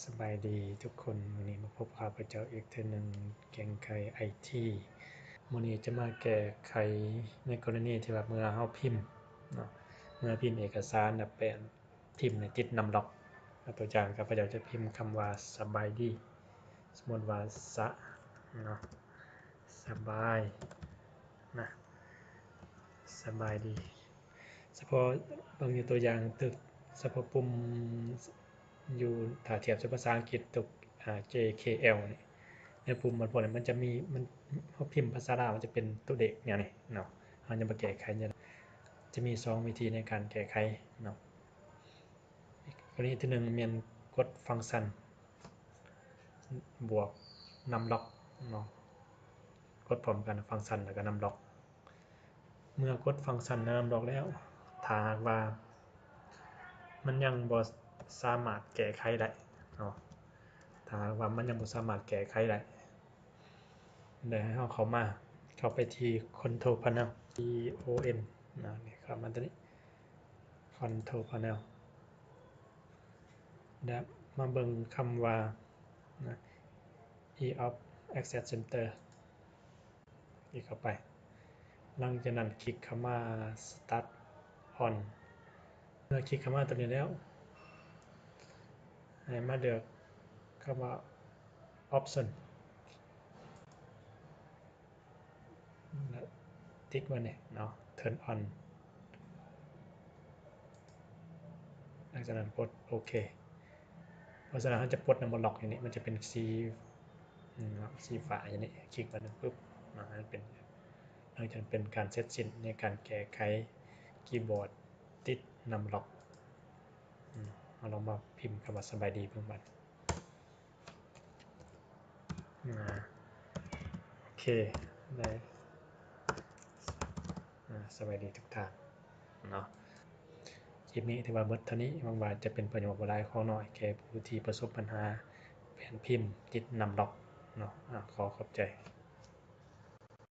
สบายดีทุกคนวันนี้มาพบข้าพเจ้าอีกเทอหนึ่งแกงไข่ไอทีวันนี้จะมาแก้ไขในกรณีที่แบบเมื่อเฮาพิมพ์เนาะเมื่อพิมพ์เอกสารแปลนพิมพ์ในติดนำล็อกตัวอย่างข้าพเจ้าจะพิมพ์คำว่าสบายดีสมมติว่าเนาะสบายนะสบายดีเฉพาะบางตัวอย่างตึกเฉพาะปุ่มอยู่ถ้าเทียบภาษาอังกฤษตึกJKL นี่ในปุ่มพวกนั้นมันจะมีมันเขาพิมพ์ภาษาลาวมันจะเป็นตัวเด็กเนี่ยนี่เนาะเราจะมาแก้ไขเนี่ยจะมี2วิธีในการแก้ไขเนาะกรณีที่1เมียนกดฟังก์ชันบวกนำล็อกเนาะกดพร้อมกันฟังก์ชันแล้วก็นำล็อกเมื่อกดฟังก์ชันนำล็อกแล้วถ้าว่ามันยังบ่สามารถแก้ไขได้เนาะถ้าว่ามันยังบ่สามารถแก้ไขได้ได้ให้เราเข้าไปที่ Control Panel CON นะนี่ครับมันตัวนี้ Control Panel และมาเบิ่งคำว่า EOP Access Center คลิกเข้าไปหลังจากนั้นคลิกคำว่า Start On เมื่อคลิกคำว่าตัวนี้แล้วให้มาเลือกคำว่า Option ติ๊กไว้เนี่ยเนาะ Turn On หลังจากนั้นกดโอเคเพราะฉะนั้นเขาจะปลดนำล็อกอย่างนี้มันจะเป็นสีฟ้าอย่างนี้คลิกไปนึงปุ๊บมันเป็นหลังจากเป็นการเซตสิ้นในการแก้ไขคีย์บอร์ดติดนำล็อกเราลองมาพิมพ์คำว่าสบายดีเพิ่มบันโอเคได้สบายดีทุกท่านเนาะคลิปนี้ถือว่าเบิดเท่านี้บางวันจะเป็นประโยชน์หลายข้อน้อยแก่ผู้ที่ประสบปัญหาแผนพิมพ์ติดนำล็อกเนาะขอขอบใจ